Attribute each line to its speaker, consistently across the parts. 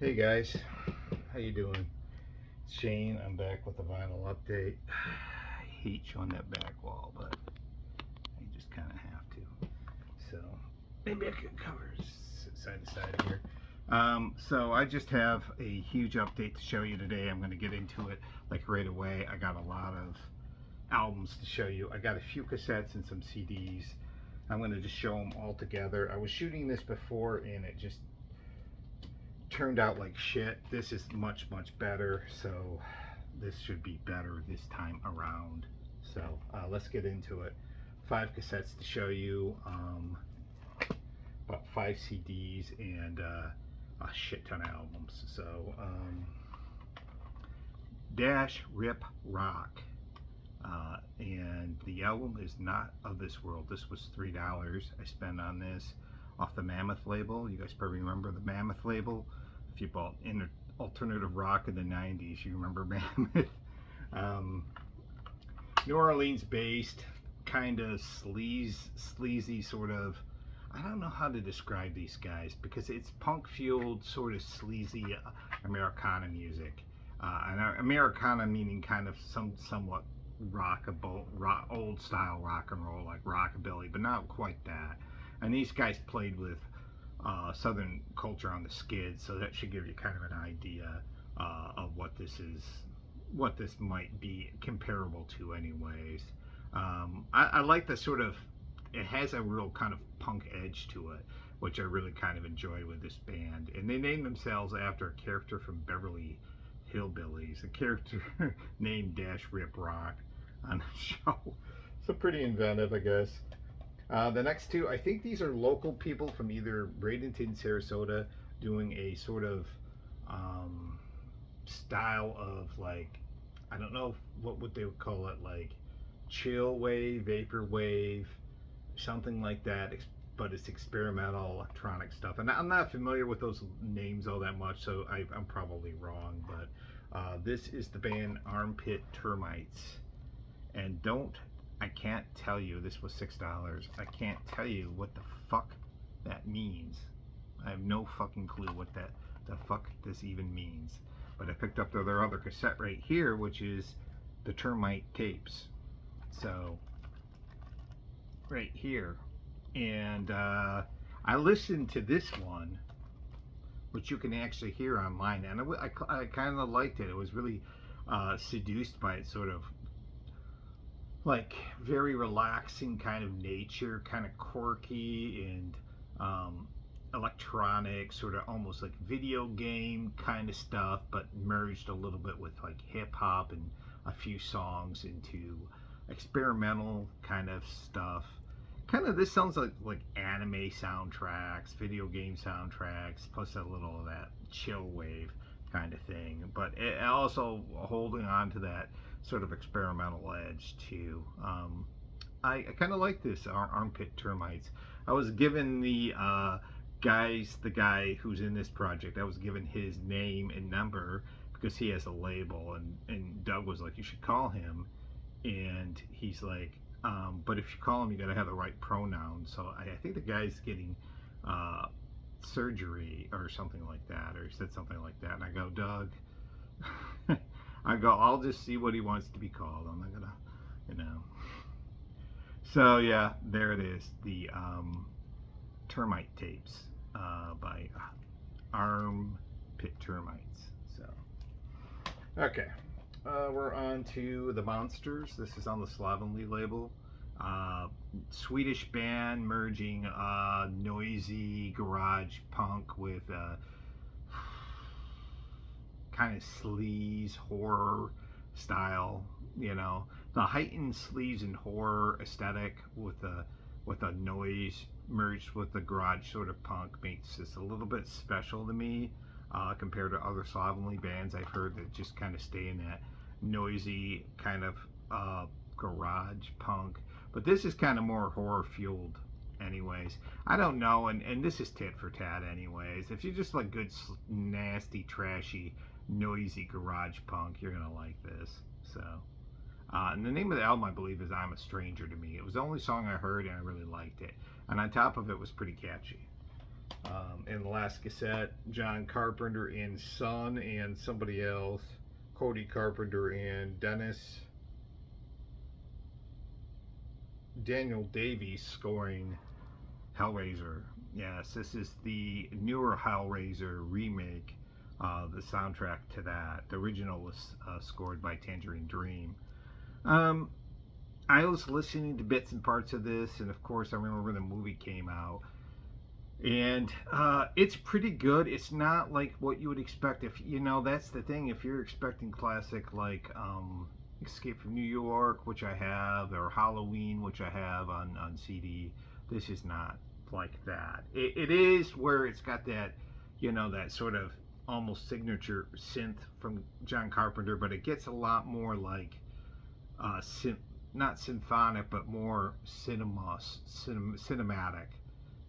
Speaker 1: Hey guys, how you doing? It's Shane. I'm back with a vinyl update. I hate showing that back wall, but I just kind of have to. So maybe I could cover side to side here. So I just have a huge update to show you today. I'm going to get into it like right away. I got a lot of albums to show you. I got a few cassettes and some CDs. I'm going to just show them all together. I was shooting this before and it just turned out like shit. This is much better, so this should be better this time around. So let's get into it. 5 cassettes to show you, about 5 CDs and a shit ton of albums. So Dash Rip Rock, and the album is not of this world. This was $3 I spent on this off the Mammoth label. You guys probably remember the Mammoth label. If you bought alternative rock in the 90s, you remember Mammoth. New Orleans based, kind of sleazy sort of, I don't know how to describe these guys because it's punk fueled sort of sleazy Americana music. And Americana meaning kind of somewhat old style rock and roll, like rockabilly, but not quite that. And these guys played with Southern culture on the skids, so that should give you kind of an idea of what this might be comparable to, anyways. I like the sort of, it has a real kind of punk edge to it, which I really kind of enjoy with this band. And they named themselves after a character from Beverly Hillbillies, a character named Dash Rip Rock on the show. So pretty inventive, I guess. The next two, I think these are local people from either Bradenton, Sarasota, doing a sort of style of, like, I don't know what they would call it, like chill wave, vapor wave, something like that. But it's experimental electronic stuff, and I'm not familiar with those names all that much, so I'm probably wrong. But this is the band Armpit Termites, and I can't tell you, this was $6. I can't tell you what the fuck that means. I have no fucking clue what the fuck this even means. But I picked up their other cassette right here, which is the Termite tapes. So right here, and I listened to this one, which you can actually hear online, and I kind of liked it. It was really seduced by its sort of like very relaxing kind of nature, kind of quirky and electronic, sort of almost like video game kind of stuff, but merged a little bit with like hip hop and a few songs into experimental kind of stuff. Kind of, this sounds like anime soundtracks, video game soundtracks, plus a little of that chill wave kind of thing, but it also holding on to that sort of experimental edge too. I kind of like this Armpit Termites. I was given the guy who's in this project, I was given his name and number because he has a label, and Doug was like, you should call him, and he's like, but if you call him, you got to have the right pronoun. So I think the guy's getting surgery or something like that, or he said something like that, and I go, Doug, I'll just see what he wants to be called. I'm not gonna, you know. So yeah, there it is, the Termite tapes by Armpit Termites. So okay, we're on to the Monsters. This is on the Slovenly label. Swedish band merging noisy garage punk with kind of sleaze horror style, the heightened sleaze and horror aesthetic with a noise merged with the garage sort of punk makes this a little bit special to me, compared to other slovenly bands I've heard that just kind of stay in that noisy kind of garage punk. But this is kind of more horror fueled anyways. I don't know, and this is tit for tat anyways. If you just like good nasty trashy noisy garage punk, you're gonna like this. So and the name of the album, I believe, is I'm a Stranger to Me. It was the only song I heard and I really liked it, and on top of it was pretty catchy. And the last cassette, John Carpenter and Son and somebody else, Cody Carpenter and Daniel Davies scoring Hellraiser. Yes, this is the newer Hellraiser remake. The soundtrack to that. The original was scored by Tangerine Dream. Um, I was listening to bits and parts of this, and of course, I remember when the movie came out. And it's pretty good. It's not like what you would expect. If you know, that's the thing. If you're expecting classic like Escape from New York, which I have, or Halloween, which I have on CD, this is not like that. It is where it's got that, that sort of almost signature synth from John Carpenter, but it gets a lot more like not symphonic, but more cinematic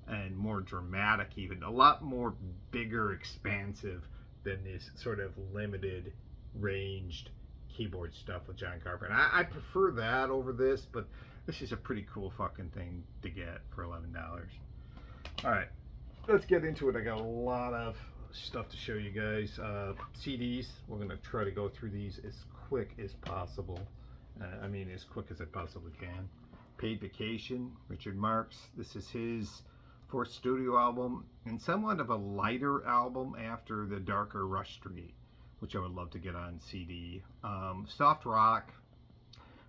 Speaker 1: and more dramatic, even a lot more bigger, expansive than this sort of limited ranged keyboard stuff with John Carpenter. I prefer that over this, but this is a pretty cool fucking thing to get for $11. All right, let's get into it. I got a lot of stuff to show you guys. CDs, we're gonna try to go through these as quick as possible. I mean, as quick as I possibly can. Paid Vacation, Richard Marx. This is his fourth studio album, and somewhat of a lighter album after the darker Rush Street, which I would love to get on CD. Soft rock.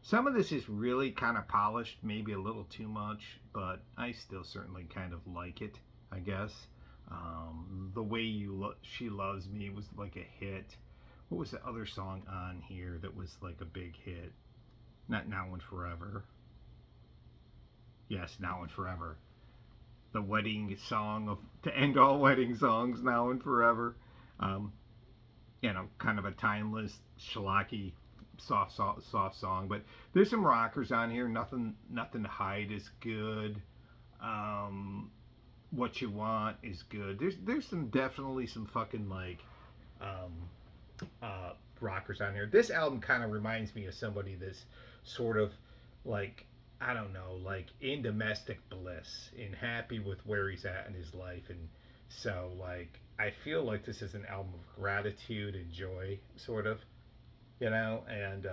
Speaker 1: Some of this is really kind of polished, maybe a little too much, but I still certainly kind of like it, I guess. The Way She Loves Me was like a hit. What was the other song on here that was like a big hit? Not Now and Forever. Yes, Now and Forever. The wedding song to end all wedding songs, Now and Forever. Kind of a timeless, schlocky, soft song. But there's some rockers on here. Nothing to Hide is good. What You Want is good. There's definitely some fucking like rockers on here. This album kind of reminds me of somebody that's sort of like, I don't know, like in domestic bliss and happy with where he's at in his life. And so like I feel like this is an album of gratitude and joy, sort of, and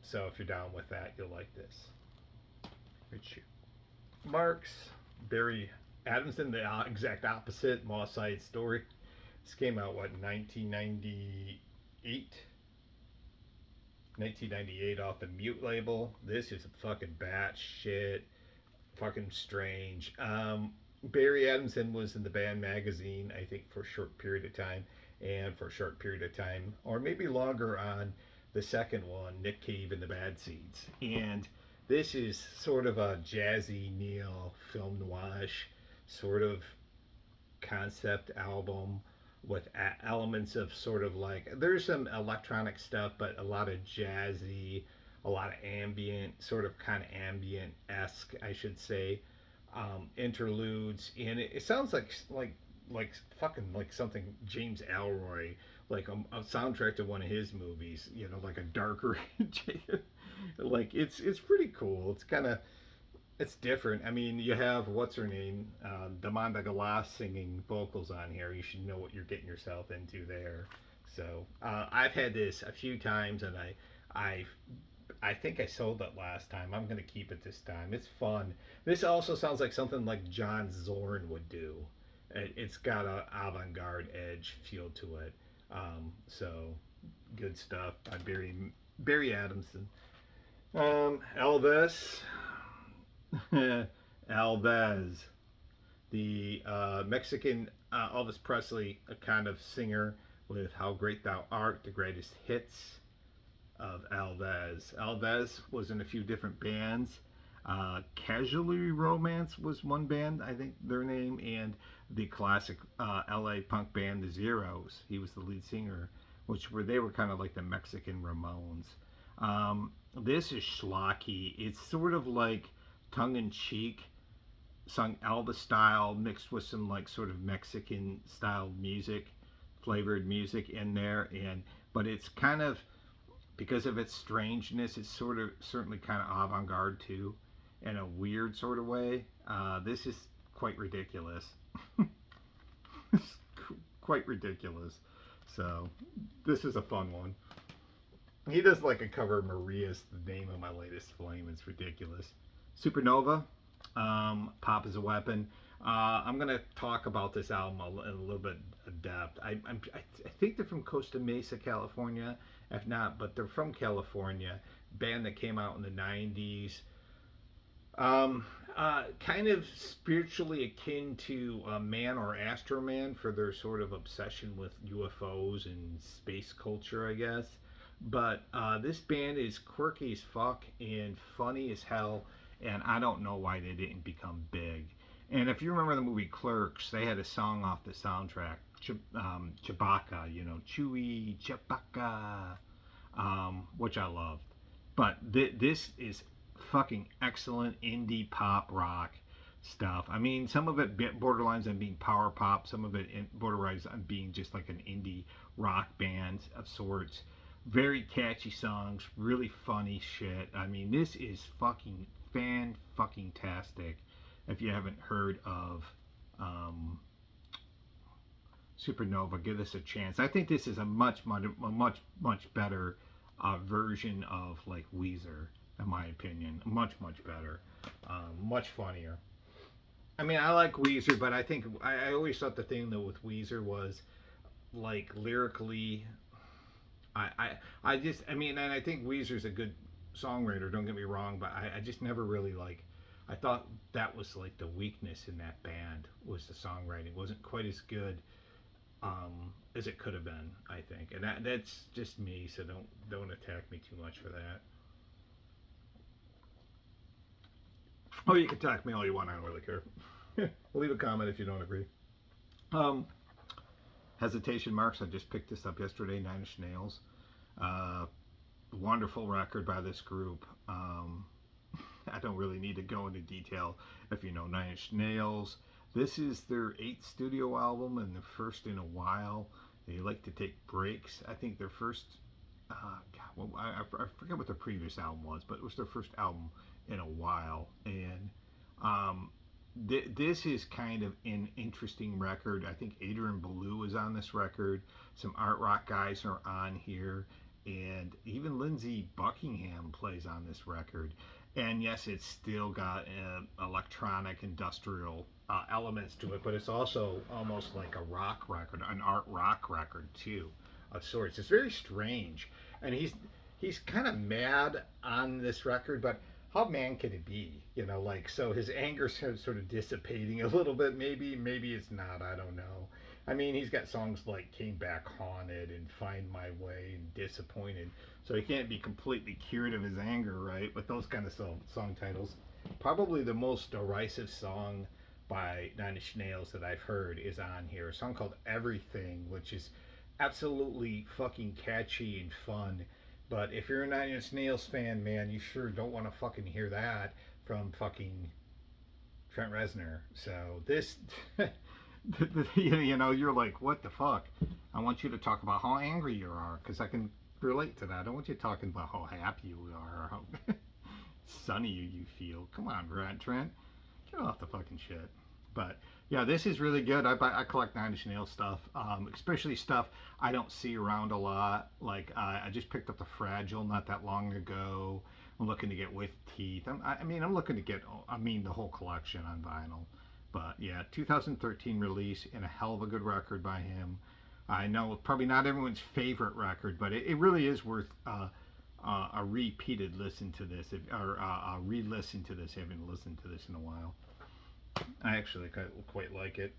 Speaker 1: so if you're down with that, you'll like this. Richard Marx, Barry Adamson, the exact opposite, Moss Side Story. This came out, what, 1998? 1998 off the Mute label. This is a fucking batshit, fucking strange. Barry Adamson was in the band Magazine, I think, for a short period of time, and for a short period of time, or maybe longer, on the second one, Nick Cave and the Bad Seeds. And this is sort of a jazzy neo film noir sort of concept album with elements of sort of like, there's some electronic stuff, but a lot of jazzy, a lot of ambient, sort of kind of ambient-esque, I should say, interludes. And it sounds like fucking like something James Ellroy, like a soundtrack to one of his movies, like a darker like it's pretty cool. It's different. I mean, you have, what's her name, Damanda Galas singing vocals on here. You should know what you're getting yourself into there. So I've had this a few times, and I think I sold it last time. I'm gonna keep it this time. It's fun. This also sounds like something like John Zorn would do. It's got a avant-garde edge feel to it. So good stuff by Barry Adamson. Elvis. Alves, the Mexican Elvis Presley, a kind of singer, with How Great Thou Art, the greatest hits of Alves. Alves was in a few different bands. Casualty Romance was one band, I think their name, and the classic LA punk band The Zeros. He was the lead singer, they were kind of like the Mexican Ramones. This is schlocky. It's sort of like tongue-in-cheek, sung Elvis style, mixed with some like sort of Mexican style music, flavored music in there. But it's kind of, because of its strangeness, it's sort of certainly kind of avant-garde too, in a weird sort of way. This is quite ridiculous. It's quite ridiculous. So this is a fun one. He does like a cover of Maria's the name of my latest flame. It's ridiculous. Supernova, Pop is a Weapon. I'm gonna talk about this album in a little bit of depth. I think they're from Costa Mesa, California. If not, but they're from California. Band that came out in the '90s. Kind of spiritually akin to Man or Astro Man for their sort of obsession with UFOs and space culture, I guess. But this band is quirky as fuck and funny as hell, and I don't know why they didn't become big. And if you remember the movie Clerks, they had a song off the soundtrack, Chewbacca, you know, Chewie, Chewbacca, which I loved. But this is fucking excellent indie pop rock stuff. I mean, some of it borderlines on being power pop, some of it borderlines on being just like an indie rock band of sorts. Very catchy songs, really funny shit. I mean, this is fucking fucking tastic. If you haven't heard of Supernova, give this a chance. I think this is a much better version of like Weezer, in my opinion. Much better, much funnier. I mean, I like Weezer, but I think I always thought the thing though with Weezer was like lyrically, I just I mean, and I think Weezer's a good songwriter. Don't get me wrong, but I just never really like. I thought that was like the weakness in that band was the songwriting wasn't quite as good as it could have been. I think, and that's just me. So don't attack me too much for that. Oh, you can attack me all you want. I don't really care. Leave a comment if you don't agree. Um, Hesitation Marks. I just picked this up yesterday. Nine Inch Nails. Uh, Wonderful record by this group. I don't really need to go into detail if you know Nine Inch Nails. This is their 8th studio album and the first in a while. They like to take breaks. I think their first, God, well, I forget what their previous album was, but it was their first album in a while. And this is kind of an interesting record. I think Adrian Belew is on this record. Some art rock guys are on here. And even Lindsey Buckingham plays on this record. And yes, it's still got electronic industrial elements to it, but it's also almost like a rock record, an art rock record too, of sorts. It's very strange, and he's kind of mad on this record, but how mad can it be? You know, like so his anger's sort of dissipating a little bit. Maybe it's not. I don't know. I mean, he's got songs like Came Back Haunted and Find My Way and Disappointed. So he can't be completely cured of his anger, right? With those kind of song titles. Probably the most derisive song by Nine Inch Nails that I've heard is on here. A song called Everything, which is absolutely fucking catchy and fun. But if you're a Nine Inch Nails fan, man, you sure don't want to fucking hear that from fucking Trent Reznor. So this... you know, you're like, what the fuck? I want you to talk about how angry you are, because I can relate to that. I don't want you talking about how happy you are, or how sunny you feel. Come on, Trent. Get off the fucking shit. But yeah, this is really good. I collect Nine Inch Nails stuff, especially stuff I don't see around a lot. Like I just picked up the Fragile not that long ago. I'm looking to get With Teeth. I'm looking to get the whole collection on vinyl. But yeah, 2013 release and a hell of a good record by him. I know probably not everyone's favorite record, but it really is worth a repeated listen to this, or a re-listen to this. I haven't listened to this in a while. I actually quite like it.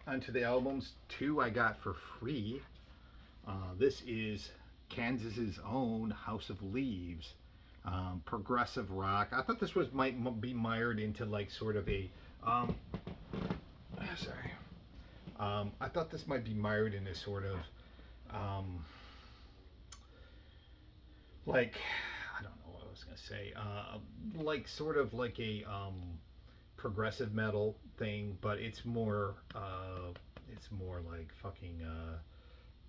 Speaker 1: Onto the albums, 2 I got for free. This is Kansas's own House of Leaves, progressive rock. I thought this might be mired into like sort of a I thought this might be mired in a sort of like I don't know what I was gonna say. Like sort of like a progressive metal thing, but it's more like fucking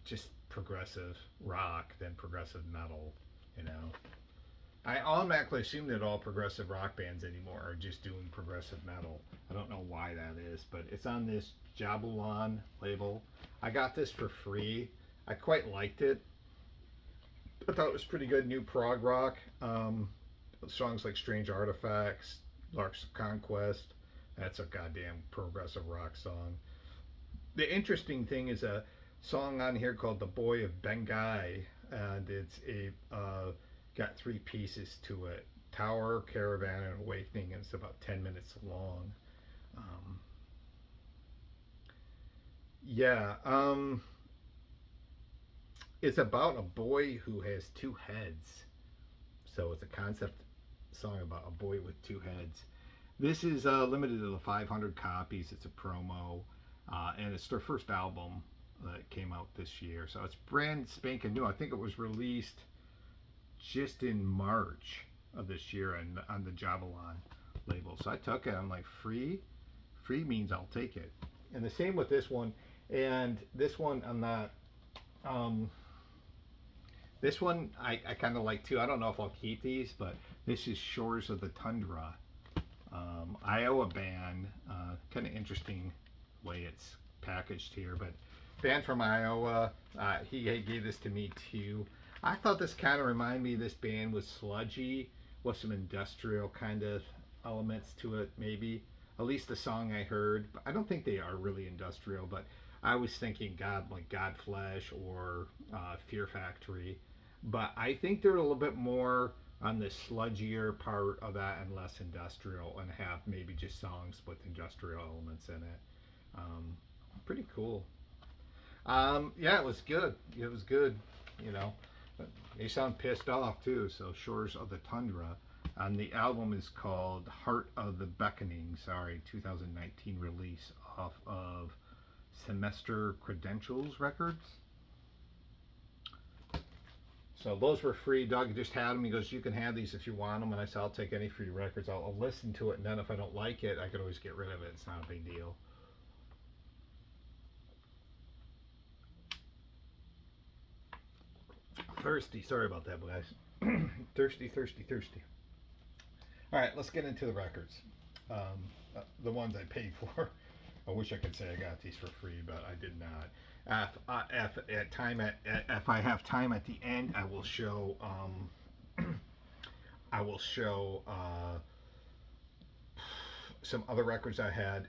Speaker 1: just progressive rock than progressive metal, you know. I automatically assume that all progressive rock bands anymore are just doing progressive metal. I don't know why that is, but it's on this Jabulan label. I got this for free. I quite liked it. I thought it was pretty good. New prog rock. Songs like Strange Artifacts, Larks of Conquest. That's a goddamn progressive rock song. The interesting thing is a song on here called "The Boy of Bengai," and it's a got three pieces to it: Tower, Caravan, and Awakening. And it's about 10 minutes long. Um, yeah, it's about a boy who has two heads. So it's a concept song about a boy with two heads. This is limited to the 500 copies. It's a promo, and it's their first album that came out this year. So it's brand spanking new. I think it was released just in March of this year on the Javelin label. So I took it. I'm like, free? Free means I'll take it. And the same with this one. And this one, I'm not. This one I kind of like too. I don't know if I'll keep these, but this is Shores of the Tundra. Iowa band. Kind of interesting way it's packaged here, but band from Iowa. He gave this to me too. I thought this kind of reminded me of this band was sludgy, with some industrial kind of elements to it, maybe. At least the song I heard. I don't think they are really industrial, but I was thinking God, like Godflesh or Fear Factory. But I think they're a little bit more on the sludgier part of that and less industrial, and have maybe just songs with industrial elements in it. Um, Pretty cool. Yeah, it was good. It was good, you know. But they sound pissed off too. So Shores of the Tundra, and the album is called Heart of the Beckoning. Sorry, 2019 release off of Semester Credentials Records. So those were free. Doug just had them. He goes, "You can have these if you want them." And I said, "I'll take any free records. I'll listen to it, and then if I don't like it, I could always get rid of it. It's not a big deal." Thirsty. Sorry about that, guys. Thirsty, thirsty, thirsty. All right, let's get into the records. The ones I paid for. I wish I could say I got these for free, but I did not. If I have time at the end, I will show. I will show some other records I had.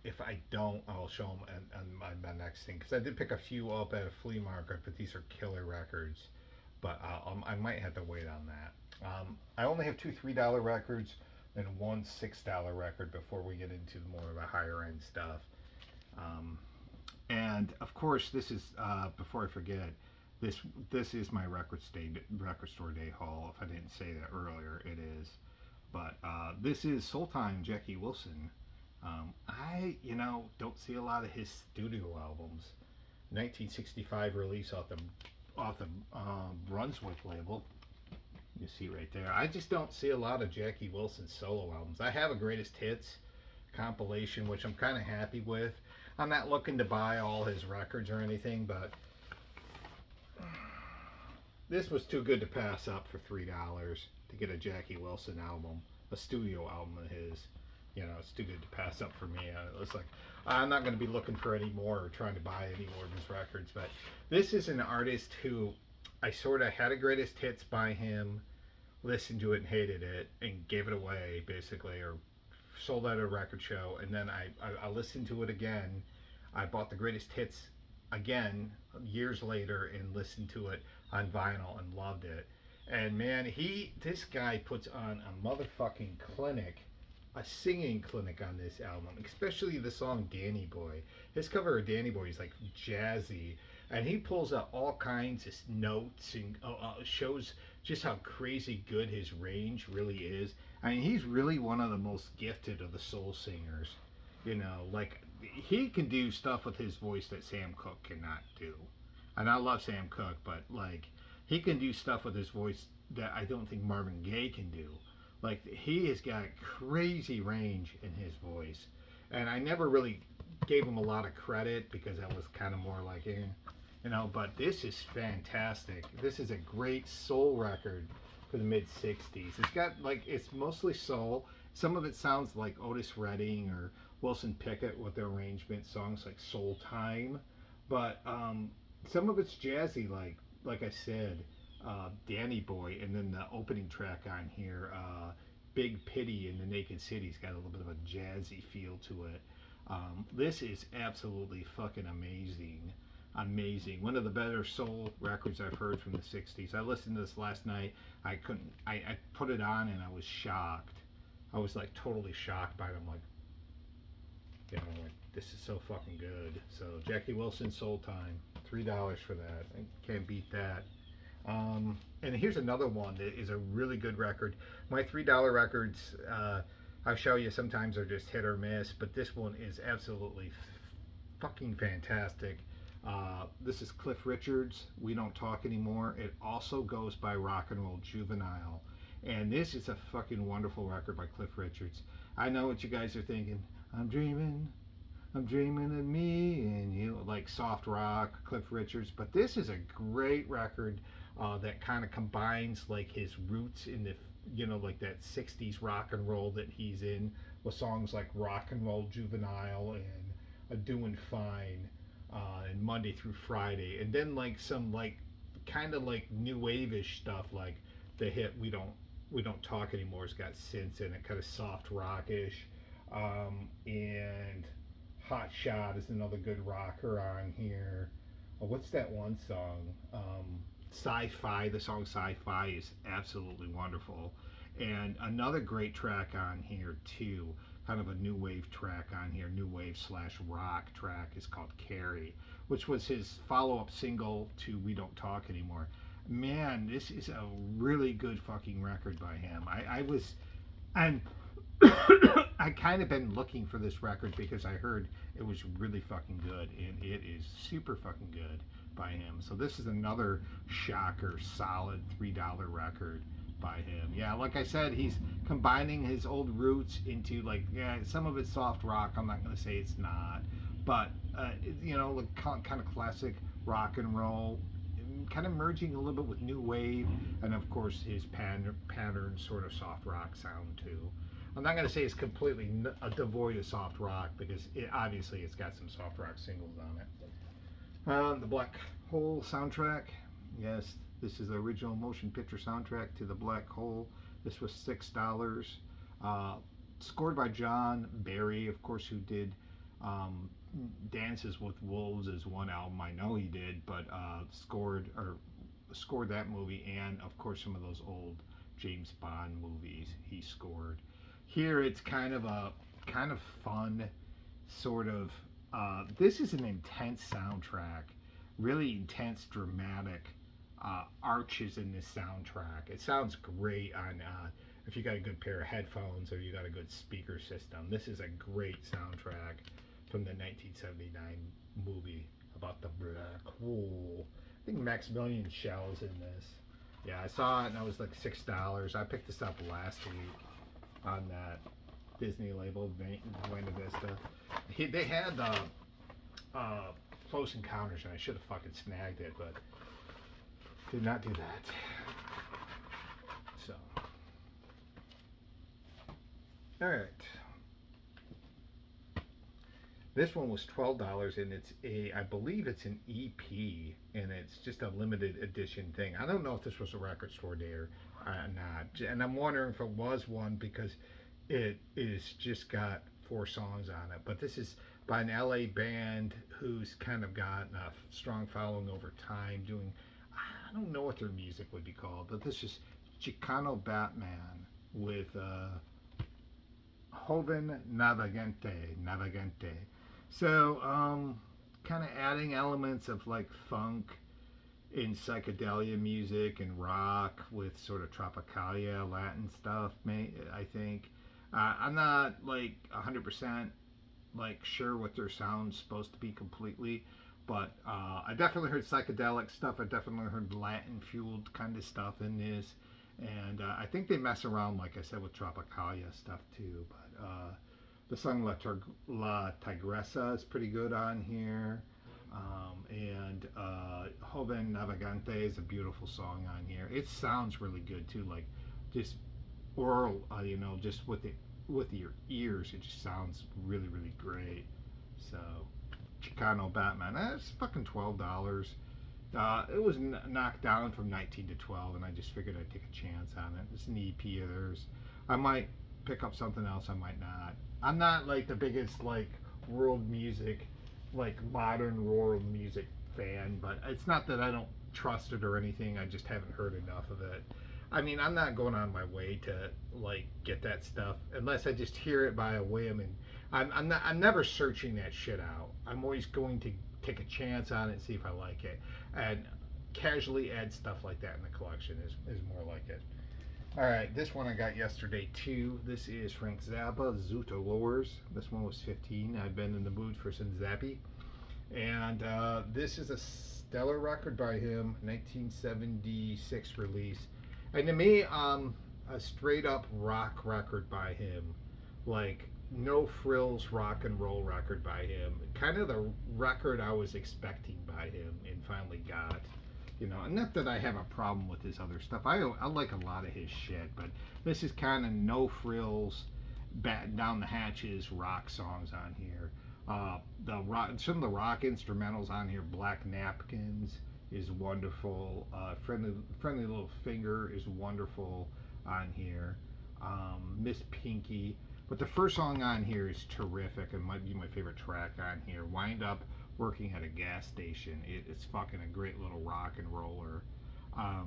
Speaker 1: If I don't, I'll show them on my next thing, because I did pick a few up at a flea market, but these are killer records. But I might have to wait on that. I only have two $3 records and one $6 record before we get into more of a higher end stuff. And of course, this is before I forget. This is my record store day haul. If I didn't say that earlier, it is. But this is Soul Time Jackie Wilson. I don't see a lot of his studio albums. 1965 release off the Brunswick label. You see right there. I just don't see a lot of Jackie Wilson solo albums. I have a greatest hits compilation, which I'm kind of happy with. I'm not looking to buy all his records or anything, but this was too good to pass up for $3 to get a Jackie Wilson album, a studio album of his. It's too good to pass up for me. It's like, I'm not going to be looking for any more or trying to buy any more of his records. But this is an artist who I sort of had a greatest hits by him, listened to it and hated it, and gave it away basically, or sold at a record show. And then I listened to it again. I bought the greatest hits again years later and listened to it on vinyl and loved it. And man, this guy puts on a motherfucking clinic, a singing clinic on this album, especially the song Danny Boy. His cover of Danny Boy is like jazzy, and he pulls out all kinds of notes and shows just how crazy good his range really is. I mean, he's really one of the most gifted of the soul singers. Like, he can do stuff with his voice that Sam Cooke cannot do. And I love Sam Cooke, but like, he can do stuff with his voice that I don't think Marvin Gaye can do. Like, he has got crazy range in his voice. And I never really gave him a lot of credit because I was kind of more like, but this is fantastic. This is a great soul record for the mid 60s. It's got like, it's mostly soul. Some of it sounds like Otis Redding or Wilson Pickett with their arrangement, songs like Soul Time. But some of it's jazzy, like I said, Danny Boy, and then the opening track on here, Big Pity in the Naked City's got a little bit of a jazzy feel to it. This is absolutely fucking amazing. Amazing. One of the better soul records I've heard from the 60s. I listened to this last night. I put it on and I was shocked. I was like totally shocked by it. I'm like, like, this is so fucking good. So Jackie Wilson, Soul Time, $3 for that. I can't beat that. And here's another one that is a really good record. My $3 records, I'll show you, sometimes are just hit or miss, but this one is absolutely fucking fantastic. This is Cliff Richard's We Don't Talk Anymore. It also goes by Rock and Roll Juvenile. And this is a fucking wonderful record by Cliff Richards. I know what you guys are thinking. I'm dreaming of me and you, like soft rock, Cliff Richards. But this is a great record that kind of combines like his roots in the, like that 60s rock and roll that he's in, with songs like Rock and Roll Juvenile and Doing Fine and Monday Through Friday. And then like some like kind of like new wave-ish stuff, like the hit We Don't Talk Anymore has got synths in it, kind of soft rockish. And Hot Shot is another good rocker on here. What's that one song? Sci-Fi. The song Sci-Fi is absolutely wonderful. And another great track on here too, kind of a new wave track on here, new wave / rock track, is called Carrie, which was his follow-up single to We Don't Talk Anymore. Man, this is a really good fucking record by him. I'm I kind of been looking for this record because I heard it was really fucking good, and it is super fucking good by him. So this is another shocker, solid $3 record by him. Yeah, like I said, he's combining his old roots into like, some of it's soft rock. I'm not going to say it's not, but like kind of classic rock and roll, kind of merging a little bit with new wave, and of course his pattern sort of soft rock sound too. I'm not going to say it's completely devoid of soft rock, because obviously it's got some soft rock singles on it. The Black Hole soundtrack. Yes, this is the original motion picture soundtrack to The Black Hole. This was $6. Scored by John Barry, of course, who did Dances with Wolves is one album I know he did, but scored that movie, and of course some of those old James Bond movies he scored. Here it's kind of fun, sort of. This is an intense soundtrack, really intense, dramatic arches in this soundtrack. It sounds great on if you got a good pair of headphones or you got a good speaker system. This is a great soundtrack from the 1979 movie about the black hole. I think Maximilian Schell's in this. Yeah, I saw it and it was like $6. I picked this up last week on that Disney label, Buena Vista. They had Close Encounters, and I should have fucking snagged it, but did not do that. So, all right. This one was $12, and I believe it's an EP, and it's just a limited edition thing. I don't know if this was a record store day or not, and I'm wondering if it was one, because it is just got 4 songs on it. But this is by an LA band who's kind of gotten a strong following over time, doing, I don't know what their music would be called, but this is Chicano Batman with Joven Navegante. So, kind of adding elements of like funk in psychedelia music and rock with sort of tropicalia Latin stuff, I think. I'm not like 100% like sure what their sound's supposed to be completely, but I definitely heard psychedelic stuff. I definitely heard Latin fueled kind of stuff in this, and I think they mess around, like I said, with tropicalia stuff too. But the song La Tigresa is pretty good on here, and Joven Navegante is a beautiful song on here. It sounds really good too, like just oral, just with your ears, it just sounds really really great. So Chicano Batman, that's fucking $12. It was knocked down from 19 to 12, and I just figured I'd take a chance on it. It's an EP of theirs. I might pick up something else. I might not. I'm not like the biggest like world music, like modern world music fan, but it's not that I don't trust it or anything. I just haven't heard enough of it. I mean, I'm not going on my way to like get that stuff unless I just hear it by a whim, and I'm never searching that shit out. I'm always going to take a chance on it and see if I like it, and casually add stuff like that in the collection is more like it. All right, this one I got yesterday too. This is Frank Zappa, Zoot Allures. This one was 15. I've been in the mood for some Zappy. And this is a stellar record by him, 1976 release. And to me, a straight up rock record by him. Like, no frills rock and roll record by him. Kind of the record I was expecting by him and finally got. And not that I have a problem with his other stuff. I like a lot of his shit, but this is kind of no frills, batten down the hatches rock songs on here. Some of the rock instrumentals on here, Black Napkins is wonderful. Friendly Little Finger is wonderful on here. Miss Pinky. But the first song on here is terrific and might be my favorite track on here. Wind Up Working at a Gas Station. It's fucking a great little rock and roller. I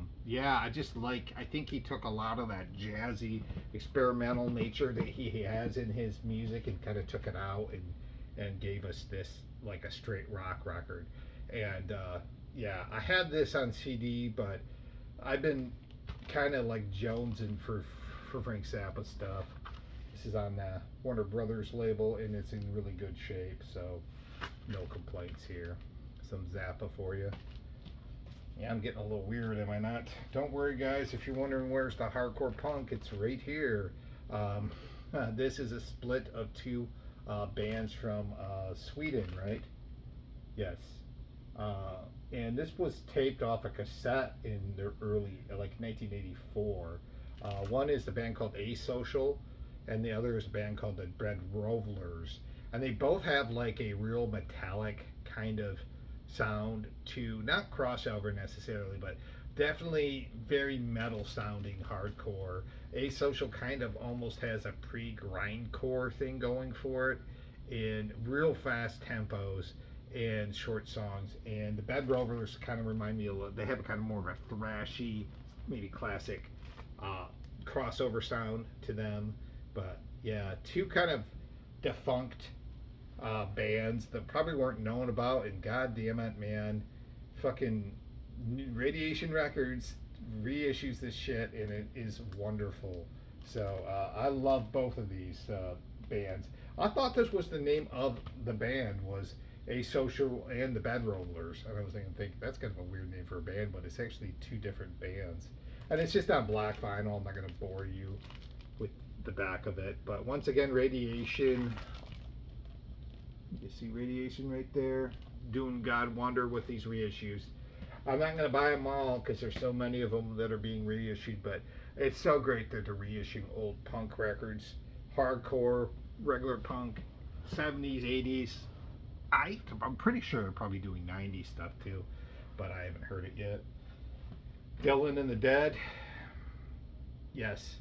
Speaker 1: think he took a lot of that jazzy, experimental nature that he has in his music and kind of took it out and gave us this like a straight rock record. And I had this on CD, but I've been kind of like jonesing for Frank Zappa stuff. This is on the Warner Brothers label, and it's in really good shape, so no complaints here. Some Zappa for you. Yeah, I'm getting a little weird, am I not? Don't worry, guys. If you're wondering where's the hardcore punk, it's right here. This is a split of two bands from Sweden, right? Yes. And this was taped off a cassette in the early, like 1984. One is the band called Asocial, and the other is a band called the Bread Rollers. And they both have like a real metallic kind of sound to, not crossover necessarily, but definitely very metal sounding hardcore. Asocial kind of almost has a pre-grindcore thing going for it, in real fast tempos and short songs. And the Bed Rovers kind of remind me they have a kind of more of a thrashy, maybe classic crossover sound to them. But yeah, two kind of defunct bands that probably weren't known about, and god damn it, man, fucking Radiation Records reissues this shit, and it is wonderful. So I love both of these bands. I thought this was the name of the band, was Asocial and the Bed Rollers, and I was thinking that's kind of a weird name for a band, but it's actually two different bands, and it's just on black vinyl. I'm not going to bore you with the back of it, but once again, Radiation. You see Radiation right there, doing God wonder with these reissues. I'm not going to buy them all because there's so many of them that are being reissued, but it's so great that they're reissuing old punk records, hardcore, regular punk, 70s, 80s. I'm pretty sure they're probably doing 90s stuff too, but I haven't heard it yet. Dylan and the Dead. Yes.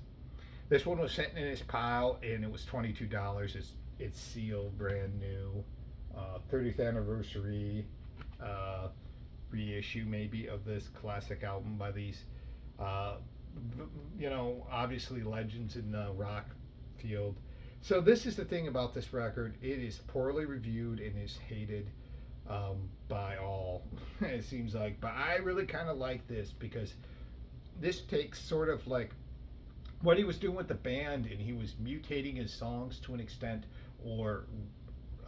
Speaker 1: This one was sitting in his pile, and it was $22. It's sealed, brand new. 30th anniversary reissue maybe of this classic album by these obviously legends in the rock field. So this is the thing about this record. It is poorly reviewed and is hated by all, it seems like. But I really kind of like this because this takes sort of like what he was doing with the band, and he was mutating his songs to an extent, or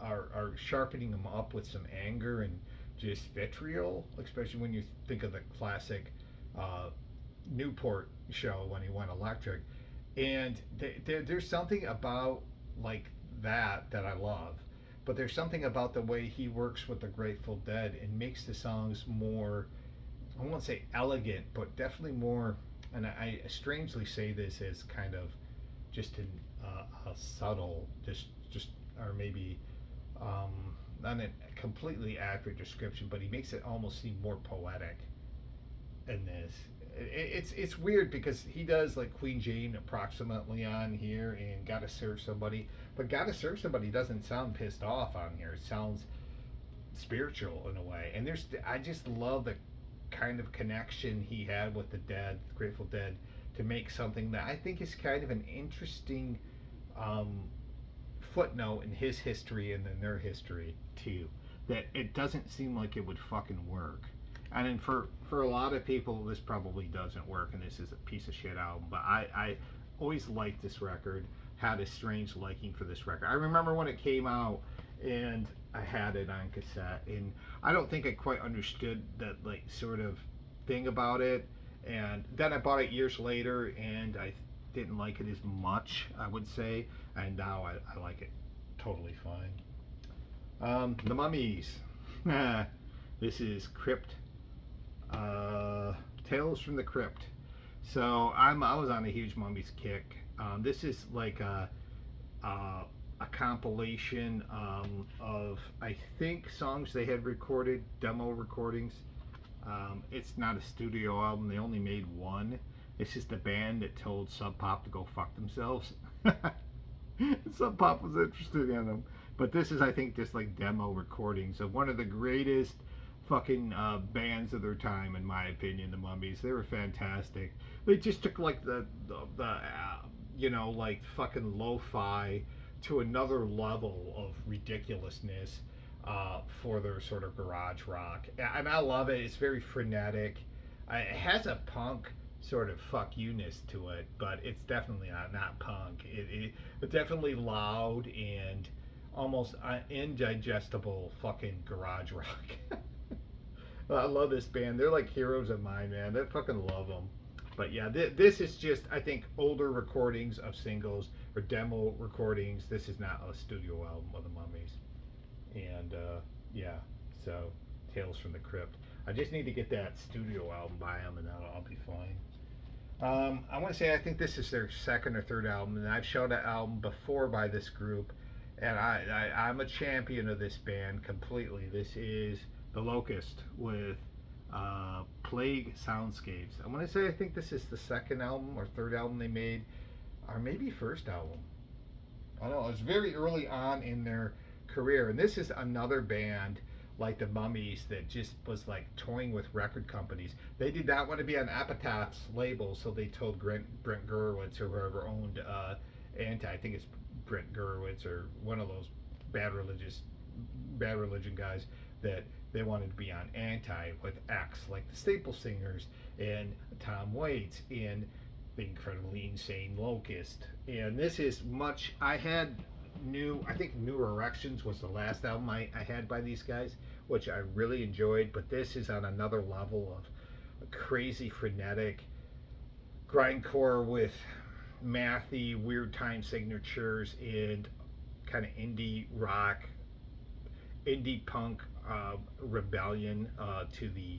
Speaker 1: are sharpening them up with some anger and just vitriol, especially when you think of the classic Newport show when he went electric. And there's something about like that I love, but there's something about the way he works with the Grateful Dead and makes the songs more I won't say elegant, but definitely more. And I strangely say this as kind of just a subtle, just or maybe not a completely accurate description, but he makes it almost seem more poetic in this. It's weird because he does like Queen Jane approximately on here and Gotta Serve Somebody, but Gotta Serve Somebody doesn't sound pissed off on here. It sounds spiritual in a way. And I just love the kind of connection he had with the Dead, the Grateful Dead, to make something that I think is kind of an interesting um, footnote in his history and in their history too. That it doesn't seem like it would fucking work. And then for a lot of people, this probably doesn't work, and this is a piece of shit album. But I always liked this record. Had a strange liking for this record. I remember when it came out, and I had it on cassette, and I don't think I quite understood that like sort of thing about it. And then I bought it years later, and I didn't like it as much, I would say, and now I like it totally fine. The Mummies. This is Crypt. Tales from the Crypt. So I was on a huge Mummies kick. This is like a compilation of I think songs they had recorded, demo recordings. It's not a studio album. They only made one. It's just a band that told Sub Pop to go fuck themselves. Sub Pop was interested in them, but this is I think just like demo recordings of one of the greatest fucking bands of their time, in my opinion. The Mummies. They were fantastic. They just took like the you know, like fucking lo-fi to another level of ridiculousness for their sort of garage rock. And I love it. It's very frenetic. It has a punk sort of fuck you-ness to it, but it's definitely not punk. It's definitely loud and almost indigestible fucking garage rock. I love this band. They're like heroes of mine, man. I fucking love them. But yeah, this is just, I think, older recordings of singles or demo recordings. This is not a studio album of the Mummies. And yeah, so Tales from the Crypt. I just need to get that studio album by them, and I'll be fine. I want to say I think this is their second or third album, and I've showed that album before by this group, and I'm a champion of this band completely. This is The Locust with Plague Soundscapes. I want to say I think this is the second album or third album they made, or maybe first album. I don't know. It's very early on in their career, and this is another band like the Mummies that just was like toying with record companies. They did not want to be on Epitaph's label, so they told Brent Gurewitz or whoever owned Anti. I think it's Brent Gurewitz or one of those bad religion guys that they wanted to be on Anti with X, like the Staple Singers and Tom Waits and the incredibly insane Locust. And this is much. I think New Erections was the last album I had by these guys, which I really enjoyed, but this is on another level of a crazy frenetic grindcore with mathy weird time signatures and kind of indie rock, indie punk rebellion to the,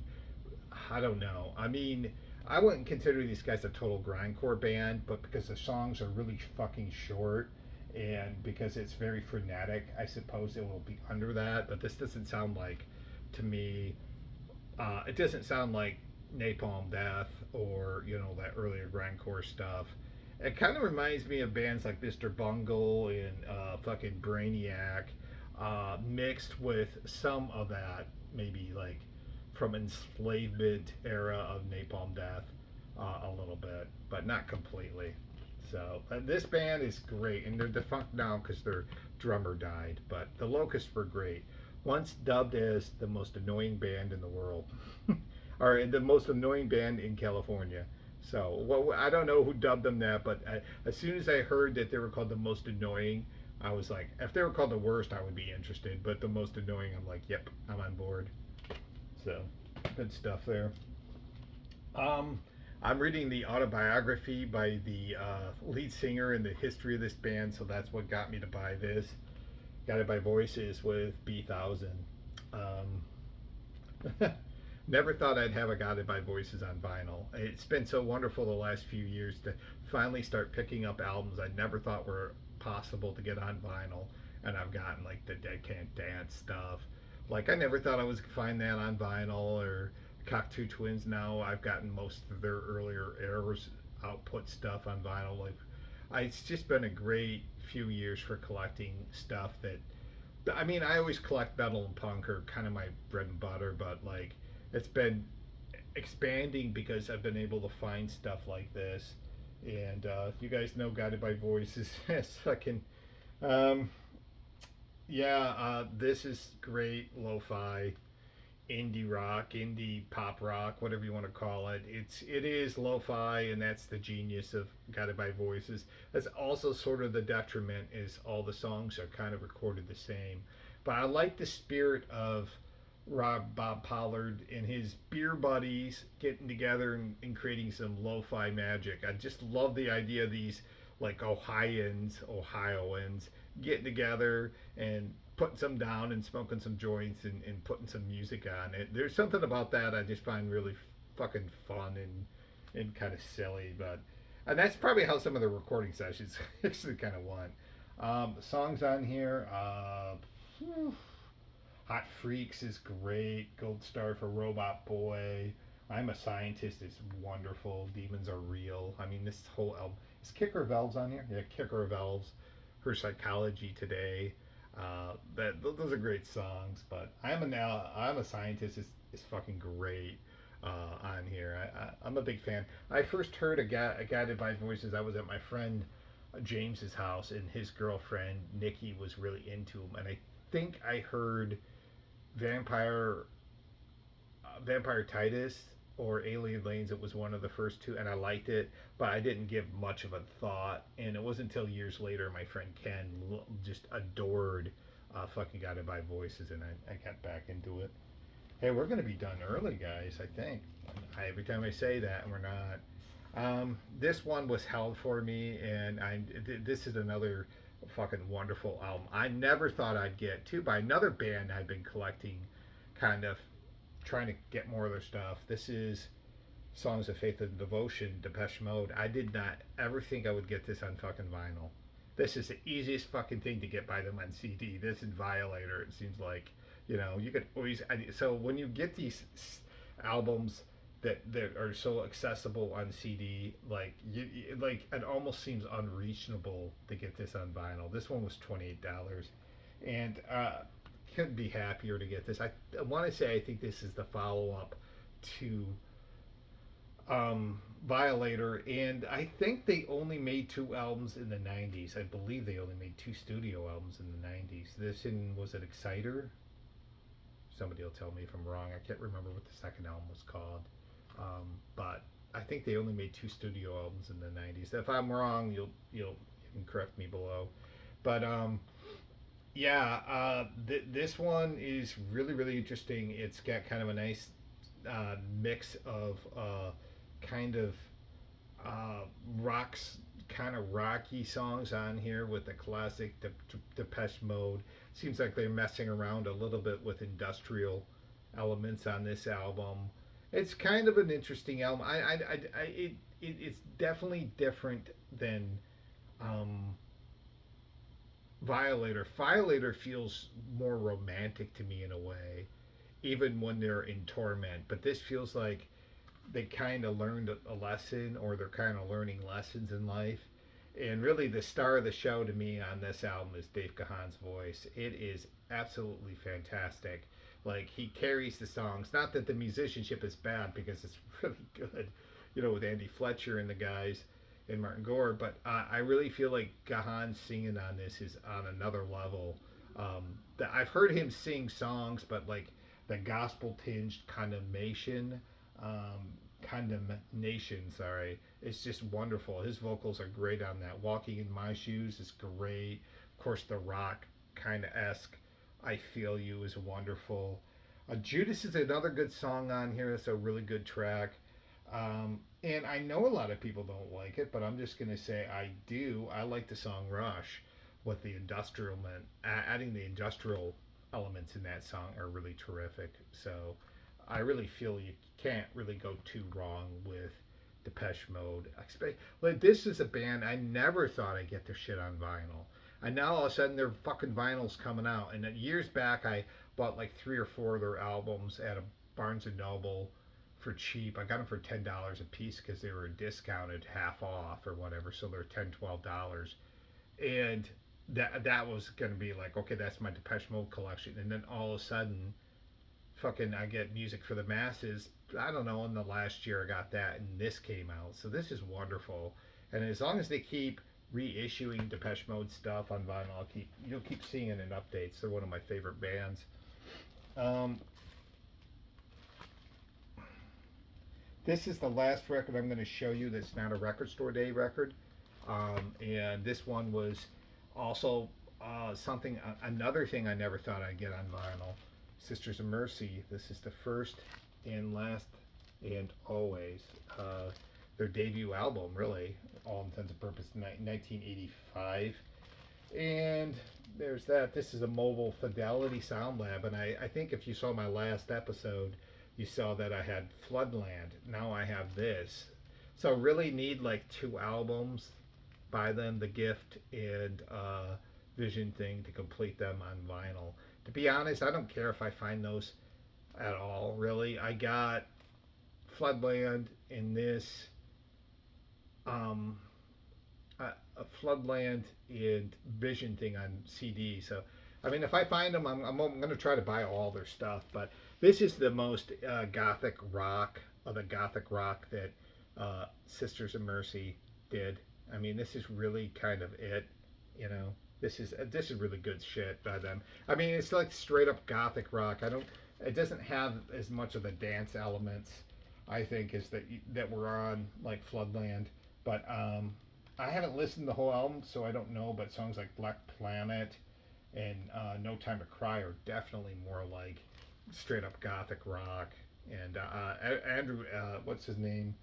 Speaker 1: I don't know. I mean, I wouldn't consider these guys a total grindcore band, but because the songs are really fucking short and because it's very frenetic, I suppose it will be under that. But this doesn't sound like, to me, it doesn't sound like Napalm Death or, you know, that earlier grindcore stuff. It kind of reminds me of bands like Mr. Bungle and fucking Brainiac, mixed with some of that, maybe like from enslavement era of Napalm Death, a little bit, but not completely. So this band is great, and they're defunct now because their drummer died. But the Locusts were great. Once dubbed as the most annoying band in the world, or the most annoying band in California. So well, I don't know who dubbed them that, but as soon as I heard that they were called the most annoying, I was like, if they were called the worst, I would be interested. But the most annoying, I'm like, yep, I'm on board. So good stuff there. I'm reading the autobiography by the lead singer and the history of this band, so that's what got me to buy this. Got it by Voices with B1000. Never thought I'd have a Guided by Voices on vinyl. It's been so wonderful the last few years to finally start picking up albums I never thought were possible to get on vinyl. And I've gotten like the Dead Can't Dance stuff. Like I never thought I was gonna find that on vinyl, or Cockatoo Twins. Now I've gotten most of their earlier eras output stuff on vinyl. Like it's just been a great few years for collecting stuff that I mean, I always collect metal and punk are kind of my bread and butter, but like it's been expanding because I've been able to find stuff like this. And you guys know Guided by Voices. Fucking, um, yeah, this is great lo-fi indie rock, indie pop rock, whatever you want to call it. It is lo-fi, and that's the genius of Guided by Voices. That's also sort of the detriment is all the songs are kind of recorded the same. But I like the spirit of Bob Pollard and his beer buddies getting together and creating some lo-fi magic. I just love the idea of these like Ohioans getting together and putting some down and smoking some joints and putting some music on it. There's something about that I just find really fucking fun and kind of silly, but and that's probably how some of the recording sessions actually kind of went. Songs on here, Hot Freaks is great. Gold Star for Robot Boy. I'm a Scientist is wonderful. Demons Are Real. I mean, this whole album. Is Kicker of Elves on here? Yeah, Kicker of Elves. Her Psychology Today. Those are great songs. But I'm a Scientist is fucking great on here. I'm a big fan. I first heard a Guided by Voices. I was at my friend James's house, and his girlfriend Nikki was really into him, and I think I heard Vampire Vampire Titus or Alien Lanes. It was one of the first two, and I liked it, but I didn't give much of a thought. And it wasn't until years later my friend Ken just adored fucking Guided by Voices, and I got back into it. Hey, we're gonna be done early, guys. I think. Every time I say that, and we're not. This one was held for me, and this is another fucking wonderful album. I never thought I'd get to by another band I've been collecting, kind of trying to get more of their stuff. This is Songs of Faith and Devotion, Depeche Mode. I did not ever think I would get this on fucking vinyl. This is the easiest fucking thing to get by them on CD. This and Violator. It seems like you could always. So when you get these albums that are so accessible on CD. Like it almost seems unreasonable to get this on vinyl. This one was $28, and couldn't be happier to get this. I want to say I think this is the follow up to Violator, and I think they only made two albums in the '90s. I believe they only made two studio albums in the '90s. This and was it Exciter? Somebody will tell me if I'm wrong. I can't remember what the second album was called. But I think they only made two studio albums in the '90s. If I'm wrong, you can correct me below. But yeah, this one is really really interesting. It's got kind of a nice mix of kind of rocks, kind of rocky songs on here with the classic Depeche Mode. Seems like they're messing around a little bit with industrial elements on this album. It's kind of an interesting album. It's definitely different than Violator. Violator feels more romantic to me in a way, even when they're in torment. But this feels like they kind of learned a lesson, or they're kind of learning lessons in life. And really, the star of the show to me on this album is Dave Gahan's voice. It is absolutely fantastic. Like, he carries the songs. Not that the musicianship is bad, because it's really good, with Andy Fletcher and the guys and Martin Gore. But I really feel like Gahan singing on this is on another level. I've heard him sing songs, but like the gospel tinged condemnation, sorry, it's just wonderful. His vocals are great on that. Walking in My Shoes is great. Of course, the rock kind of esque I Feel You is wonderful. Judas is another good song on here. It's a really good track. And I know a lot of people don't like it, but I'm just going to say I do. I like the song Rush with the adding the industrial elements in that song are really terrific. So I really feel you can't really go too wrong with Depeche Mode. Like, this is a band I never thought I'd get their shit on vinyl. And now all of a sudden their fucking vinyl's coming out. And years back I bought like 3 or 4 of their albums at a Barnes and Noble for cheap. I got them for $10 a piece because they were discounted half off or whatever. So they're $10, $12. And that was gonna be like, okay, that's my Depeche Mode collection. And then all of a sudden fucking I get music for the masses. I don't know, in the last year I got that and this came out. So this is wonderful. And as long as they keep reissuing Depeche Mode stuff on vinyl, you'll keep seeing it in updates. They're one of my favorite bands. Um, this is the last record I'm going to show you that's not a Record Store Day record. And this one was also another thing I never thought I'd get on vinyl. Sisters of Mercy. This is the first and last and always their debut album, really, all intents and purposes, 1985. And there's that. This is a Mobile Fidelity Sound Lab, and I think if you saw my last episode, you saw that I had Floodland. Now I have this. So really need like 2 albums by them, The Gift and Vision Thing, to complete them on vinyl. To be honest, I don't care if I find those at all, really. I got Floodland in this, a Floodland and Vision Thing on CD. So, I mean, if I find them, I'm going to try to buy all their stuff. But this is the most gothic rock, of the gothic rock that Sisters of Mercy did. I mean, this is really kind of it, you know. This is really good shit by them. I mean, it's like straight up gothic rock. It doesn't have as much of the dance elements, I think, as that were on like Floodland. But I haven't listened to the whole album, so I don't know. But songs like Black Planet and No Time to Cry are definitely more like straight up gothic rock. And Andrew, what's his name?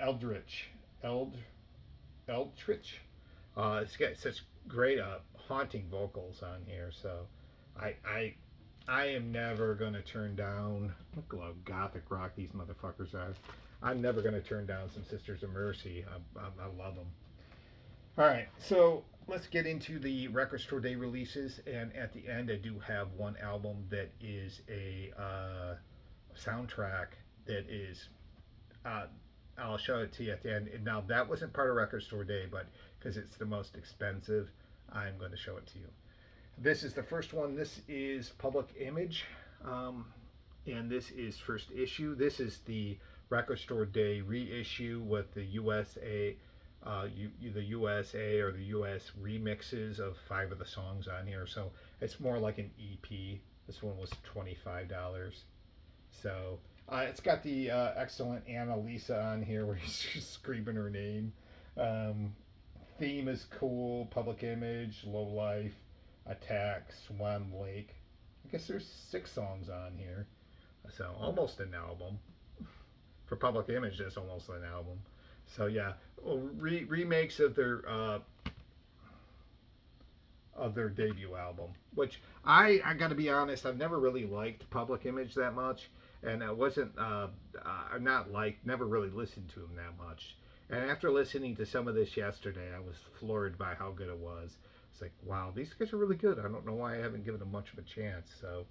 Speaker 1: Eldritch. Eldritch. It's got such great haunting vocals on here. So I am never gonna turn down, look how gothic rock these motherfuckers are. I'm never gonna turn down some Sisters of Mercy. I love them. All right, so let's get into the Record Store Day releases, and at the end I do have one album that is a soundtrack that is I'll show it to you at the end. Now that wasn't part of Record Store Day, but because it's the most expensive, I'm going to show it to you. This is the first one. This is Public Image, and this is first issue. This is the Record Store Day reissue with the USA, the USA or the US remixes of 5 of the songs on here. So it's more like an EP. This one was $25. So it's got the excellent Annalisa on here where he's screaming her name. Theme is cool. Public Image, Low Life, Attack, Swan Lake. I guess there's 6 songs on here. So almost an album. For Public Image, that's almost an album. So yeah, remakes of their debut album, which I got to be honest, I've never really liked Public Image that much. And I wasn't never really listened to him that much. And after listening to some of this yesterday, I was floored by how good it was. It's like, wow, these guys are really good. I don't know why I haven't given them much of a chance. So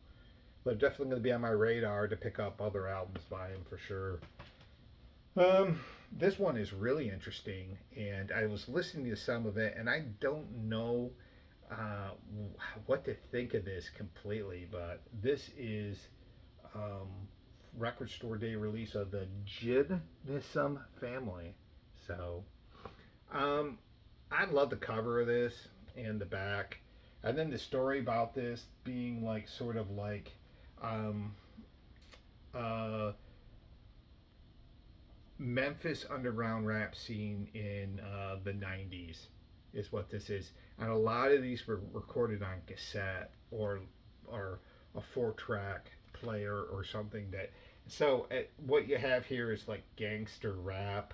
Speaker 1: they're definitely going to be on my radar to pick up other albums by him for sure. This one is really interesting, and I was listening to some of it, and I don't know what to think of this completely, but this is Record Store Day release of the Jidnism Family. So I love the cover of this and the back, and then the story about this being like sort of like Memphis underground rap scene in the 90s is what this is, and a lot of these were recorded on cassette or a 4-track player or something. What you have here is like gangster rap,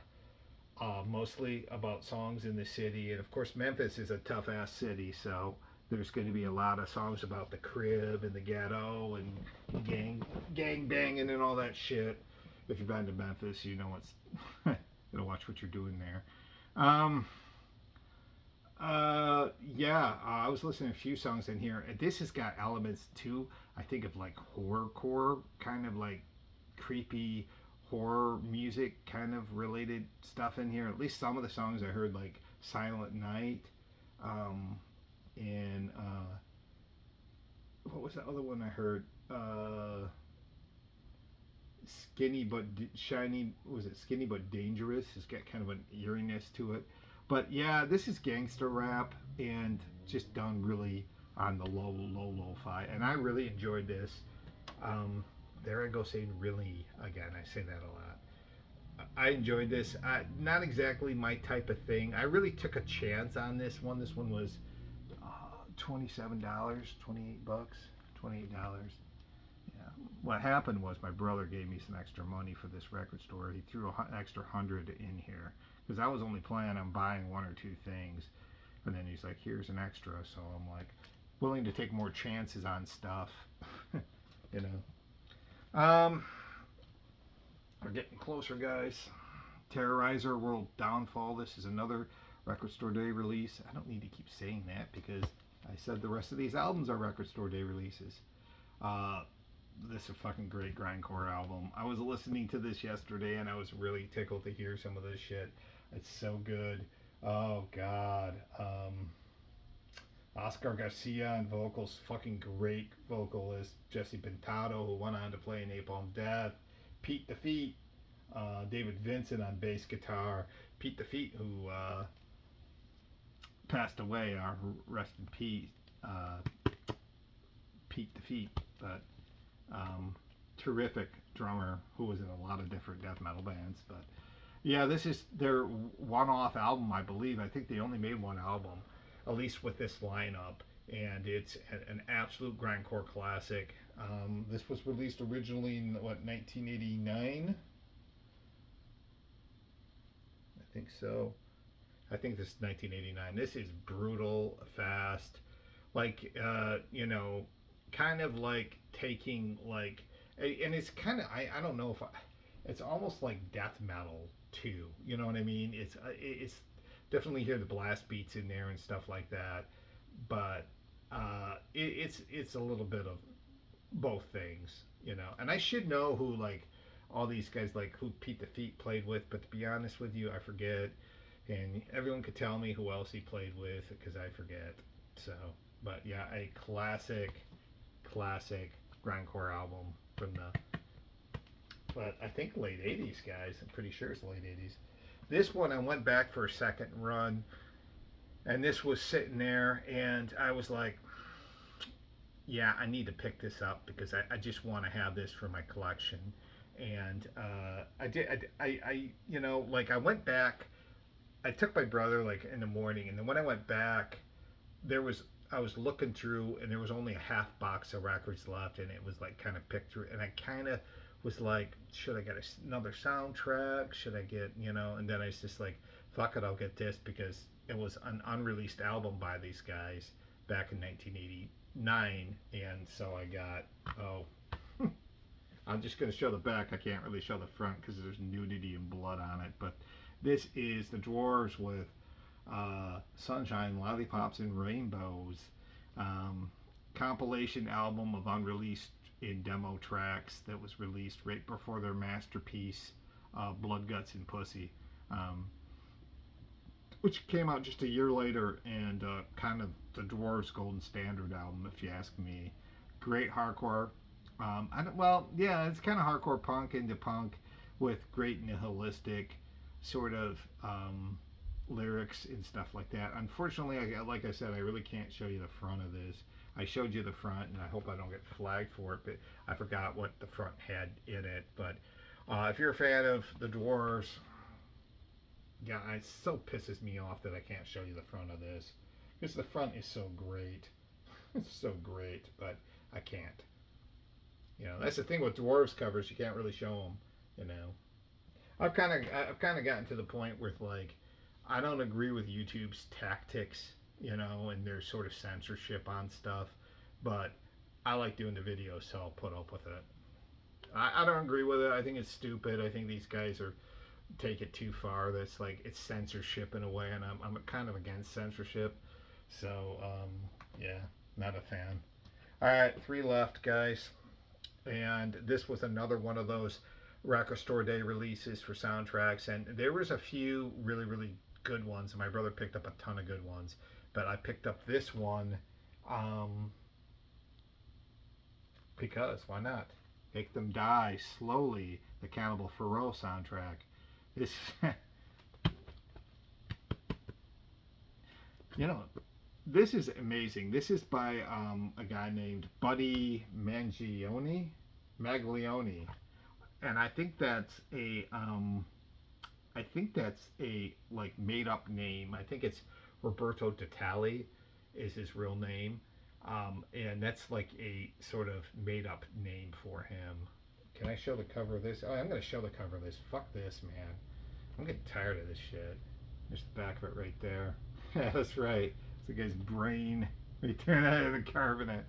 Speaker 1: mostly about songs in the city. And of course Memphis is a tough ass city, so There's going to be a lot of songs about the crib and the ghetto and gang banging and all that shit. If you've been to Memphis, you know what's you know, watch what you're doing there. Um, yeah, I was listening to a few songs in here, and this has got elements too. I think of like horrorcore, kind of like creepy horror music, kind of related stuff in here. At least some of the songs I heard, like Silent Night, um, and what was the other one I heard? Skinny but shiny. Was it Skinny but Dangerous? It's got kind of an eeriness to it. But yeah, this is gangster rap and just done really on the lo-fi, and I really enjoyed this. There I go saying really again. I say that a lot. I enjoyed this. Not exactly my type of thing. I really took a chance on this one. This one was $27, $28, $28. Yeah. What happened was my brother gave me some extra money for this record store. He threw an extra 100 in here because I was only planning on buying one or two things, and then he's like, "Here's an extra." So I'm like, willing to take more chances on stuff, you know. We're getting closer, guys. Terrorizer World Downfall. This is another record store day release. I don't need to keep saying that because I said the rest of these albums are record store day releases. This is a fucking great grindcore album. I was listening to this yesterday and I was really tickled to hear some of this shit. It's so good. Oh god. Oscar Garcia on vocals, fucking great vocalist. Jesse Pintado, who went on to play in Napalm Death. Pete Defeat, David Vincent on bass guitar. Pete Defeat, who passed away, rest in peace, Pete Defeat, but terrific drummer who was in a lot of different death metal bands. But yeah, this is their one-off album, I believe. I think they only made one album, at least with this lineup, and it's an absolute grindcore classic. This was released originally in, what, 1989? I think so. I think this is 1989. This is brutal, fast, like, you know, kind of like taking, like, and it's kind of, I don't know if it's almost like death metal too, you know what I mean? It's definitely hear the blast beats in there and stuff like that, but it's a little bit of both things, you know. And I should know who, like, all these guys, like who Pete Defeat played with, but to be honest with you, I forget. And everyone could tell me who else he played with because I forget. So, but yeah, a classic grindcore album from the, but I think late 80s, guys. I'm pretty sure it's late 80s. This one I went back for a second run, and this was sitting there, and I was like, yeah, I need to pick this up because I just want to have this for my collection. And I you know, like, I went back. I took my brother, like, in the morning, and then when I went back, I was looking through, and there was only a half box of records left, and it was like kind of picked through, and I kind of was like, should I get another soundtrack? Should I get, you know? And then I was just like, fuck it, I'll get this because it was an unreleased album by these guys back in 1989, and so I got, I'm just going to show the back. I can't really show the front because there's nudity and blood on it, but this is the Dwarves with Sunshine, Lollipops, and Rainbows, compilation album of unreleased in demo tracks that was released right before their masterpiece, Blood, Guts, and Pussy, which came out just a year later, and kind of the Dwarves' golden standard album, if you ask me. Great hardcore. Yeah, it's kind of hardcore punk into punk with great nihilistic sort of lyrics and stuff like that. Unfortunately, like I said, I really can't show you the front of this. I showed you the front, and I hope I don't get flagged for it, but I forgot what the front had in it. But if you're a fan of the Dwarves, yeah, it so pisses me off that I can't show you the front of this because the front is so great. It's so great, but I can't. You know, that's the thing with Dwarves covers, you can't really show them, you know. I've kind of gotten to the point where, like, I don't agree with YouTube's tactics you know, and there's sort of censorship on stuff. But I like doing the videos, so I'll put up with it. I don't agree with it. I think it's stupid. I think these guys are take it too far. That's like it's censorship in a way, and I'm kind of against censorship. So yeah, not a fan. All right, three left, guys. And this was another one of those record store day releases for soundtracks, and there was a few really good ones. My brother picked up a ton of good ones, but I picked up this one um, because why not? Make them die slowly. The Cannibal Feroz soundtrack. This, you know, this is amazing. This is by a guy named Buddy Maglione, and I think that's a like made up name. I think it's Roberto Datali is his real name, and that's like a sort of made up name for him. Can I show the cover of this? Oh, I'm gonna show the cover of this. Fuck this, man. I'm getting tired of this shit. There's the back of it right there. Yeah, that's right. It's the guy's brain right there out of the carbonate.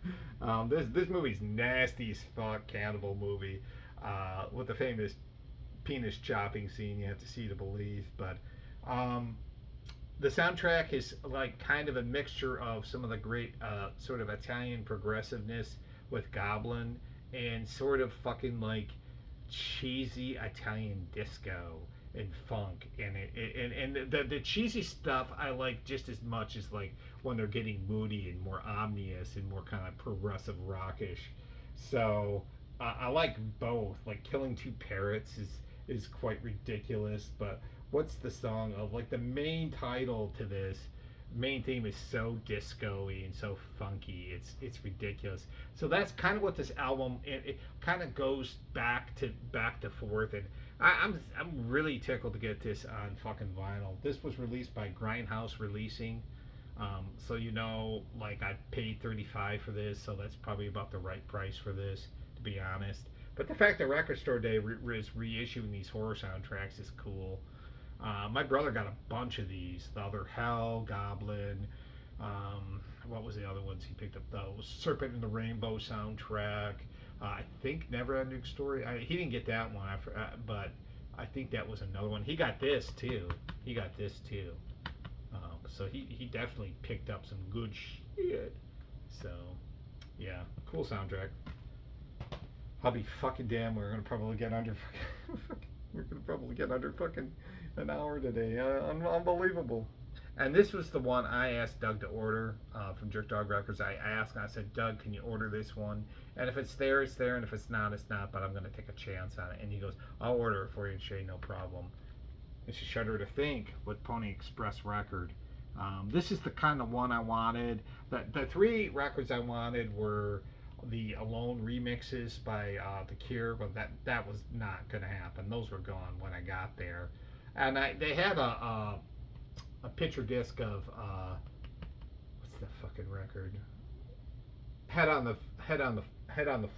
Speaker 1: This movie's nasty as fuck. Cannibal movie with the famous penis chopping scene. You have to see to believe. But the soundtrack is like kind of a mixture of some of the great sort of Italian progressiveness with Goblin and sort of fucking like cheesy Italian disco and funk and the cheesy stuff I like just as much as like when they're getting moody and more ominous and more kind of progressive rockish. So I like both. Like Killing Two Parrots is quite ridiculous, but what's the song of like the main title to this main theme is so disco-y and so funky. It's ridiculous. So that's kind of what this album it kind of goes back to forth, and I'm really tickled to get this on fucking vinyl. This was released by Grindhouse Releasing. So you know, like I paid 35 for this, so that's probably about the right price for this, to be honest. But the fact that Record Store Day is reissuing these horror soundtracks is cool. My brother got a bunch of these. The other Hell, Goblin. What was the other ones he picked up? Though Serpent in the Rainbow soundtrack. I think Neverending Story. He didn't get that one, but I think that was another one. He got this too. So he definitely picked up some good shit. So yeah, cool soundtrack. I'll be fucking damn. We're gonna probably get under. We're gonna probably get under fucking an hour today. Unbelievable. And this was the one I asked Doug to order from Jerk Dog Records. I asked, I said, Doug, can you order this one? And if it's there, it's there. And if it's not, it's not. But I'm going to take a chance on it. And he goes, I'll order it for you, Shay, no problem. It's a shudder to think with Pony Express record. This is the kind of one I wanted. The three records I wanted were the Alone remixes by The Cure, but that was not going to happen. Those were gone when I got there. And they had a picture disc of what's the fucking record? Head on the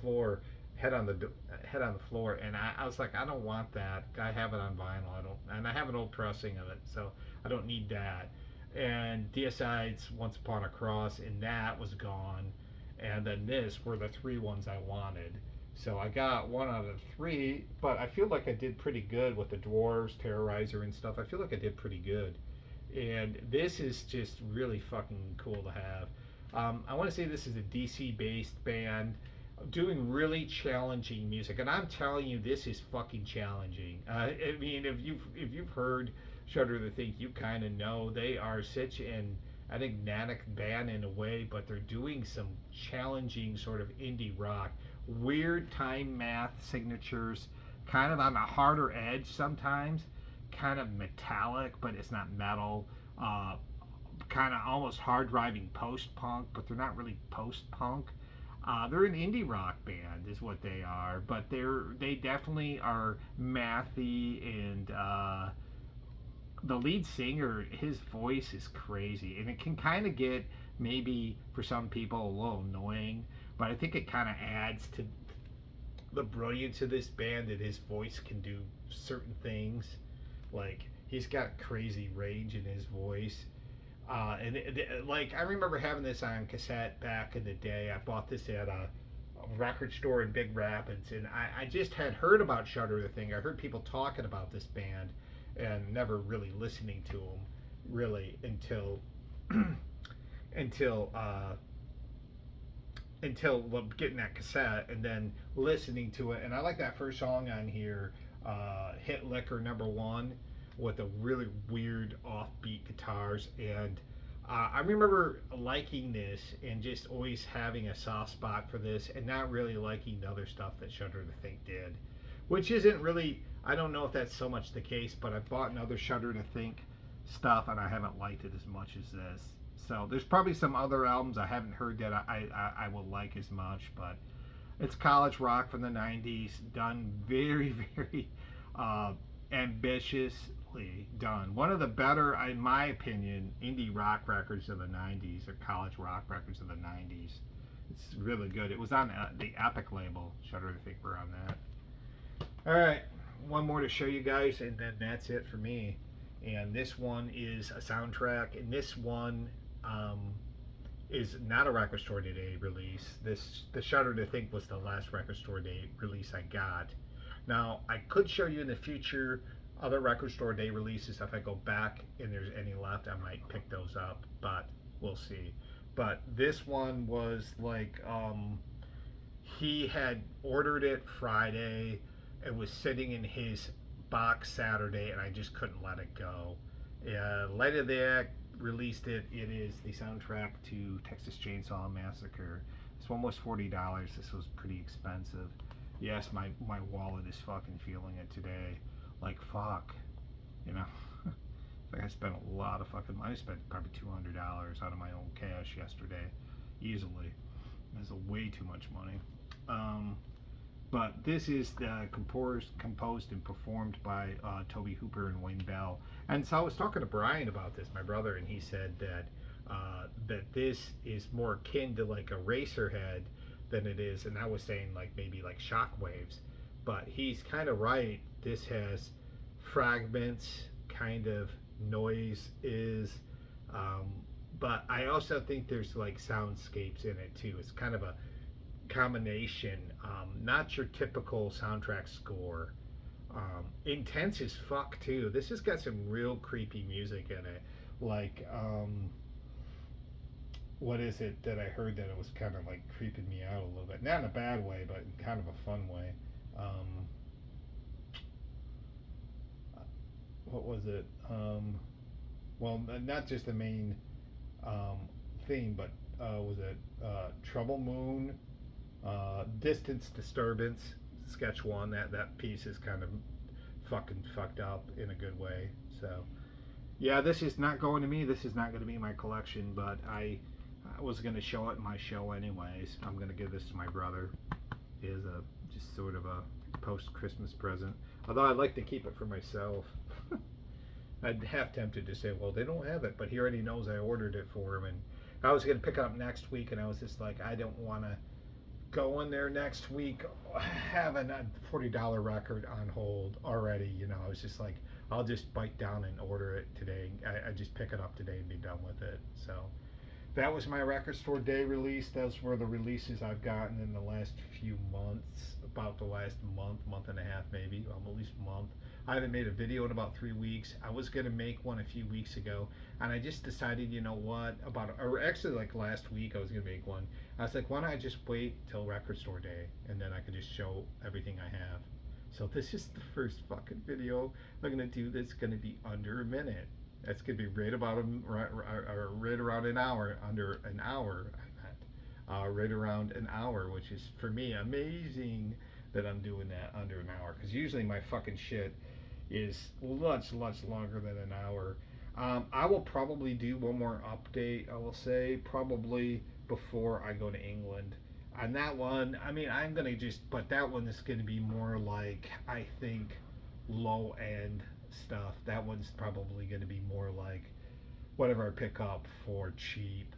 Speaker 1: floor, head on the floor, and I was like, I don't want that. I have it on vinyl. And I have an old pressing of it, so I don't need that. And DSI's Once Upon a Cross, and that was gone. And then this were the three ones I wanted. So I got one out of three, but I feel like I did pretty good with the Dwarves, Terrorizer, and stuff. I feel like I did pretty good. And this is just really fucking cool to have. I want to say this is a DC-based band doing really challenging music, and I'm telling you, this is fucking challenging. I mean, if you've heard Shudder to Think, you kind of know they are such an enigmatic band in a way, but they're doing some challenging sort of indie rock, weird time math signatures, kind of on the harder edge sometimes, kind of metallic, but it's not metal. Kind of almost hard driving post punk, but they're not really post punk. They're an indie rock band, is what they are, but they definitely are mathy, and the lead singer, his voice is crazy, and it can kind of get maybe for some people a little annoying, but I think it kind of adds to the brilliance of this band that his voice can do certain things. Like he's got crazy range in his voice, Like I remember having this on cassette back in the day. I bought this at a record store in Big Rapids, and I just had heard about Shudder the Thing. I heard people talking about this band, and never really listening to them really until until getting that cassette and then listening to it. And I like that first song on here, "Hit Liquor Number One," with the really weird offbeat guitars. And I remember liking this and just always having a soft spot for this, and not really liking the other stuff that Shudder to Think did, which isn't really. I don't know if that's so much the case, but I've bought another Shudder to Think stuff, and I haven't liked it as much as this. So there's probably some other albums I haven't heard that I will like as much, but it's college rock from the '90s, done very, very ambitiously done. One of the better, in my opinion, indie rock records of the '90s, or college rock records of the '90s. It's really good. It was on the Epic label. Shudder to Think we're on that. All right, one more to show you guys, and then that's it for me. And this one is a soundtrack, and this one is not a Record Store Day release. The Shudder to Think was the last Record Store Day release I got. Now I could show you in the future other Record Store Day releases. If I go back and there's any left, I might pick those up, but we'll see. But this one was like he had ordered it Friday. It was sitting in his box Saturday, and I just couldn't let it go. Later they released it. It is the soundtrack to Texas Chainsaw Massacre. This one was $40. This was pretty expensive. Yes, my wallet is fucking feeling it today. Like, fuck. You know? Like, I spent a lot of fucking money. I spent probably $200 out of my own cash yesterday. Easily. That's way too much money. But this is composed and performed by Toby Hooper and Wayne Bell. And so I was talking to Brian about this, my brother, and he said that that this is more akin to like a Racerhead than it is, and I was saying like maybe like Shockwaves. But he's kind of right. This has fragments, kind of noises, but I also think there's like soundscapes in it too. It's kind of a combination, not your typical soundtrack score. Intense as fuck too. This has got some real creepy music in it. Like, what is it that I heard that it was kind of like creeping me out a little bit? Not in a bad way, but in kind of a fun way. What was it? Well, not just the main theme, but was it Trouble Moon? Distance Disturbance, sketch one. That piece is kind of fucking fucked up in a good way. So yeah, this is not going to me. This is not going to be my collection, but I was going to show it in my show anyways. I'm going to give this to my brother. It is a just sort of a post-Christmas present. Although I'd like to keep it for myself. I'd half tempted to say, well, they don't have it, but he already knows I ordered it for him, and I was going to pick it up next week, and I was just like, I don't want to go in there next week having a $40 record on hold already. You know, I was just like, I'll just bite down and order it today. I just pick it up today and be done with it. So that was my Record Store Day release. Those were the releases I've gotten in the last few months, about the last month and a half maybe, at least a month. I haven't made a video in about 3 weeks. I was going to make one a few weeks ago, and I just decided, you know what, or actually like last week I was going to make one. I was like, why don't I just wait till Record Store Day, and then I could just show everything I have. So this is the first fucking video I'm going to do that's going to be under a minute. That's going to be right about right around an hour, under an hour, right around an hour, which is, for me, amazing that I'm doing that under an hour, because usually my fucking shit is much longer than an hour. I will probably do one more update, I will say, probably before I go to England. On that one, I mean, I'm going to just, but that one is going to be more like, I think, low end stuff. That one's probably going to be more like whatever I pick up for cheap.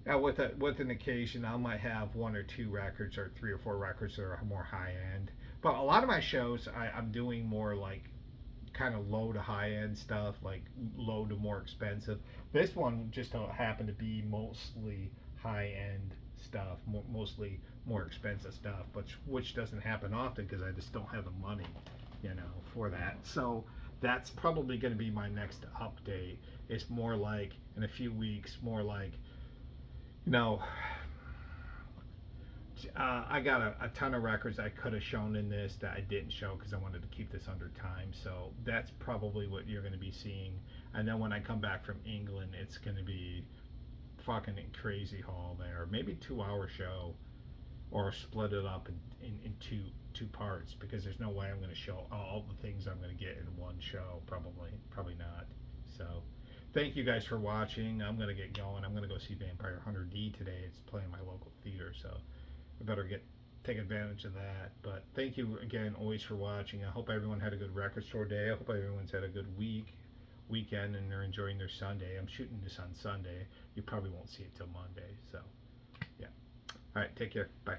Speaker 1: Now, with an occasion, I might have 1 or 2 records, or 3 or 4 records that are more high end. But a lot of my shows, I'm doing more like kind of low to high end stuff, like low to more expensive. This one just happened to be mostly high end stuff, mostly more expensive stuff, but which doesn't happen often because I just don't have the money, for that. So that's probably going to be my next update. It's more like in a few weeks, more like, you know, I got a ton of records I could have shown in this that I didn't show because I wanted to keep this under time. So that's probably what you're going to be seeing. And then when I come back from England, it's going to be fucking crazy haul there. Maybe 2 hour show, or split it up in two parts, because there's no way I'm going to show all the things I'm going to get in one show. Probably not. So thank you guys for watching. I'm going to get going. I'm going to go see Vampire Hunter D today. It's playing my local theater, so I better take advantage of that. But thank you again always for watching. I hope everyone had a good record store day. I hope everyone's had a good weekend, and they're enjoying their Sunday. I'm shooting this on Sunday. You probably won't see it till Monday. So yeah. All right, take care. Bye.